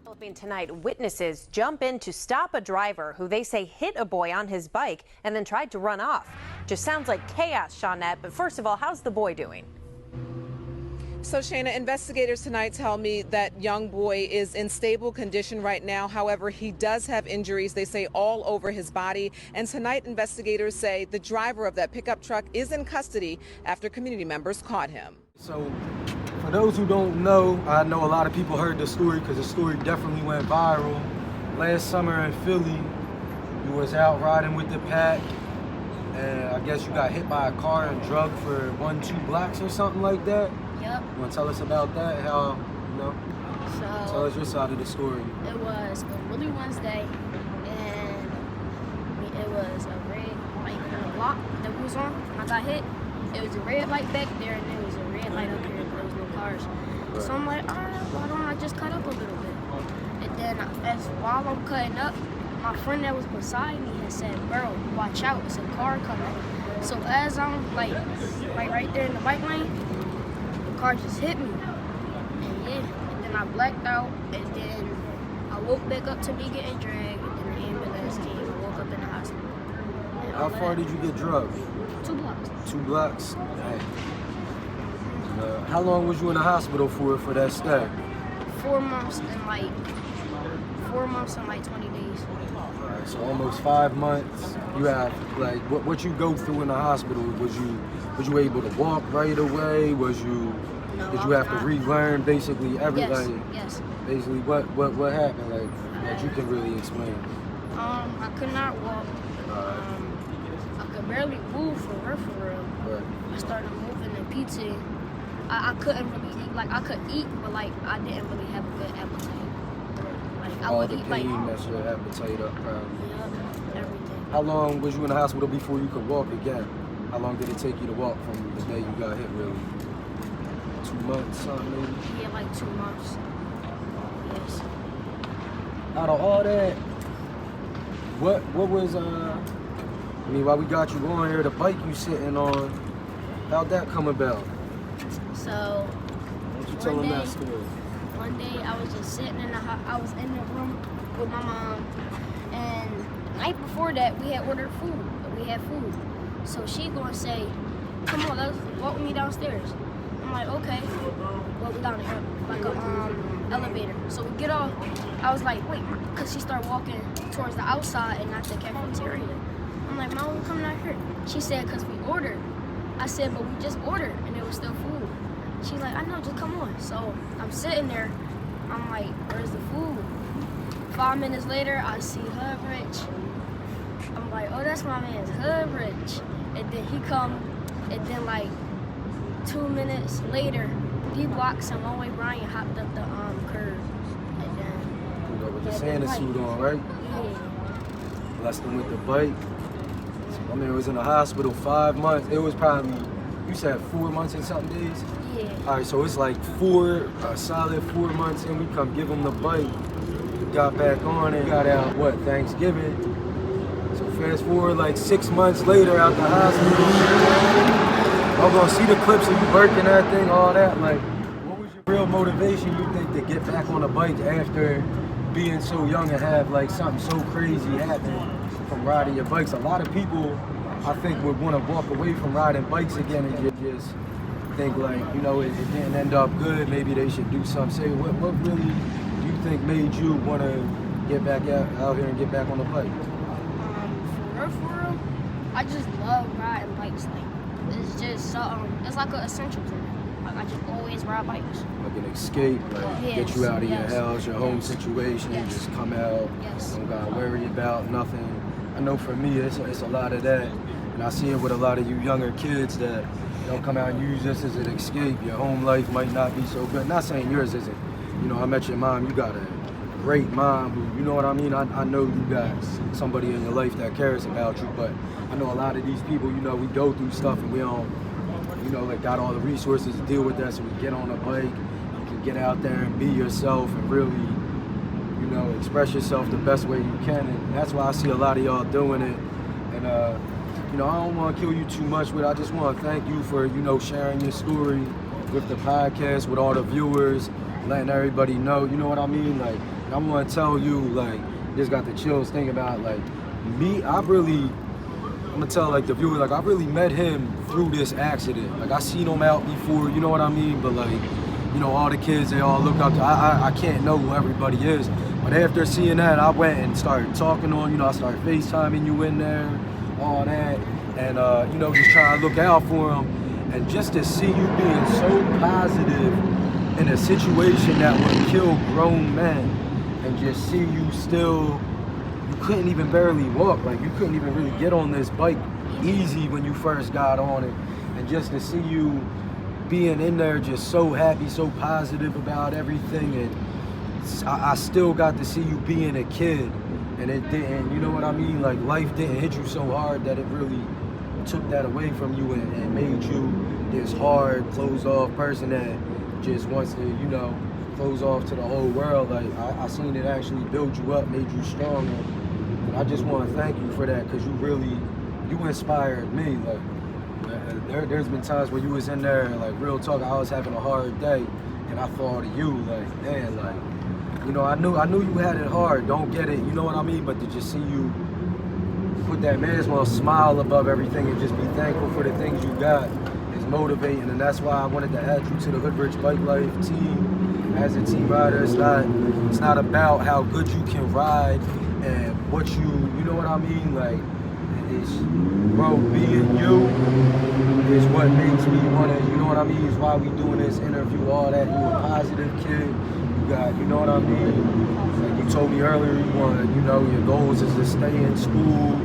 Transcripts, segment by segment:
Developing tonight, witnesses jump in to stop a driver who they say hit a boy on his bike and then tried to run off. Just sounds like chaos, Shawnette. But first of all, how's the boy doing? So, Shayna, investigators tonight tell me that young boy is in stable condition right now. However, he does have injuries, they say, all over his body. And tonight, investigators say the driver of that pickup truck is in custody after community members caught him. So, for those who don't know, I know a lot of people heard the story because the story definitely went viral. Last summer in Philly, you was out riding with the pack, and I guess you got hit by a car and drugged for 1-2 blocks or something like that. Yep. You want to tell us about that? How, So tell us your side of the story. it was a really Wednesday, and it was a red light on the block that we was on. I got hit. It was a red light back there, and there was a red light up here, but there was no cars. Right. So I'm like, why don't I just cut up a little bit? And then while I'm cutting up, my friend that was beside me had said, "Bro, watch out, it's a car coming." So as I'm like right there in the bike lane, the car just hit me. And then I blacked out, and then I woke back up to me getting dragged, and then the ambulance came. I woke up in the hospital. And How far did you get drugged? 2 blocks. 2 blocks? Dang. How long was you in the hospital for that stay? 4 months and like 20 days. Alright, so almost 5 months. You have like what you go through in the hospital? Was you able to walk right away? No, Did you I have to was not. relearn basically everything? Yes. Basically, what happened? Like that you can really explain? I could not walk. I could barely move for real. Right. I started moving in PT. I couldn't really eat. Like I could eat, but like I didn't really have a good appetite. Like I All would the eat pain like messed your appetite up, probably. everything. How long was you in the hospital before you could walk again? How long did it take you to walk from the day you got hit, really? 2 months, something maybe? Yeah, like 2 months. Yes. Out of all that, what was while we got you on here, the bike you sitting on, how'd that come about? So Why don't you tell them that story? one day I was just sitting in I was in the room with my mom, and the night before that we had ordered food. We had food. So she gonna say, "Come on, let's walk with me downstairs." I'm like, "Okay." Well, we down there like a elevator. So we get off. I was like, "Wait," because she started walking towards the outside and not the cafeteria. I'm like, "Mom, we're coming out here." She said, "Because we ordered." I said, "But we just ordered and there was still food." She's like, "I know, just come on." So I'm sitting there. I'm like, "Where's the food?" 5 minutes later, I see Hoodrich. I'm like, "Oh, that's my man's Hoodrich." And then he come, and then like 2 minutes later, D-Blocks and One Way Brian hopped up the curb. And then With the Santa suit on, right? yeah. Blessed him with the bike. So my man was in the hospital 5 months. It was probably, you said 4 months and something days? Yeah. All right, so it's like a solid 4 months in. We come give him the bike. We got back on and got out, Thanksgiving. So fast forward like 6 months later out the hospital. I'm gonna see the clips of you working that thing, all that. Like, what was your real motivation, you think, to get back on the bike after being so young and have like something so crazy happen from riding your bikes? A lot of people, I think, would want to walk away from riding bikes again and just think like, it didn't end up good. Maybe they should do something. Say, what really do you think made you want to get back out here and get back on the bike? For real, I just love riding bikes. Like, it's just it's like an essential to me. Like, I just always ride bikes. Like an escape, like get you out of your house, your home situation, just come out, don't gotta worry about nothing. I know for me, it's a lot of that, and I see it with a lot of you younger kids that don't come out and use this as an escape. Your home life might not be so good. Not saying yours isn't. I met your mom, you got a great mom who, you know what I mean? I know you got somebody in your life that cares about you, but I know a lot of these people, we go through stuff and we don't, got all the resources to deal with that, so we get on a bike, you can get out there and be yourself and really, express yourself the best way you can, and that's why I see a lot of y'all doing it. And I don't want to kill you too much, but I just want to thank you for, sharing your story with the podcast, with all the viewers, letting everybody know, you know what I mean? Like, And I want to tell you, like, just got the chills thinking about, like, me, I'm gonna tell, like, the viewer, like, I really met him through this accident. Like, I seen him out before, you know what I mean? But, like, you know, all the kids, they all look up to, I can't know who everybody is. But after seeing that, I went and started talking on, you know, I started FaceTiming you in there, all that. And, you know, just trying to look out for him. And just to see you being so positive in a situation that would kill grown men, and just see you still, you couldn't even barely walk. Like, you couldn't even really get on this bike easy when you first got on it. And just to see you being in there just so happy, so positive about everything. And I still got to see you being a kid. And it didn't, you know what I mean? Like, life didn't hit you so hard that it really took that away from you and made you this hard, closed-off person that just wants to, you know, close off to the whole world. Like, I seen it actually build you up, made you stronger. And I just want to thank you for that, because you inspired me. Like, there's been times where you was in there, like, real talk, I was having a hard day, and I thought of you, like, man, like, you know, I knew you had it hard, don't get it, you know what I mean? But to just see you put that man's well smile above everything and just be thankful for the things you got is motivating. And that's why I wanted to add you to the Hoodrichbikelife team as a team rider. It's not about how good you can ride and what you know what I mean? Like, it's, bro, being you is what makes me want to, you know what I mean? Is why we doing this interview, all that. You a positive kid. You got, you know what I mean? Like you told me earlier, you want, you know, your goals is to stay in school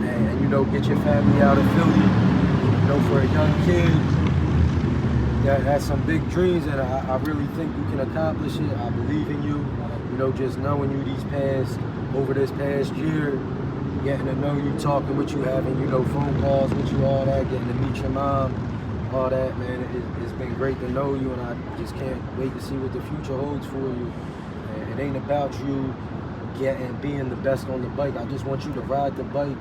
and, you know, get your family out of Philly. You know, for a young kid that has some big dreams, and I really think you can accomplish it. I believe in you. You know, just knowing you over this past year, getting to know you, talking with you, having, you know, phone calls with you, all that, getting to meet your mom, all that, man, it's been great to know you, and I just can't wait to see what the future holds for you. And it ain't about you being the best on the bike. I just want you to ride the bike,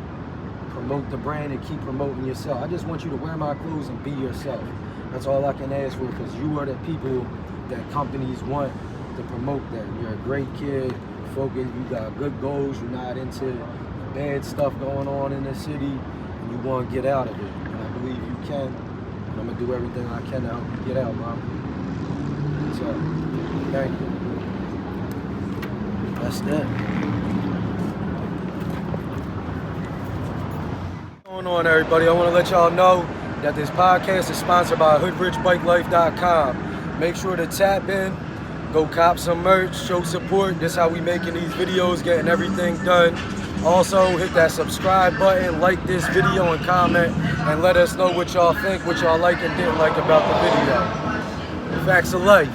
promote the brand, and keep promoting yourself. I just want you to wear my clothes and be yourself. That's all I can ask for, because you are the people that companies want to promote that. You're a great kid, focused, you got good goals, you're not into bad stuff going on in the city, and you want to get out of it. And I believe you can. And I'm going to do everything I can to help you get out, Mom. So, thank you. That's that. What's going on, everybody? I want to let y'all know that this podcast is sponsored by Hoodrichbikelife.com. Make sure to tap in, go cop some merch, show support. This is how we making these videos, getting everything done. Also, hit that subscribe button, like this video, and comment, and let us know what y'all think, what y'all like and didn't like about the video. Factz of life.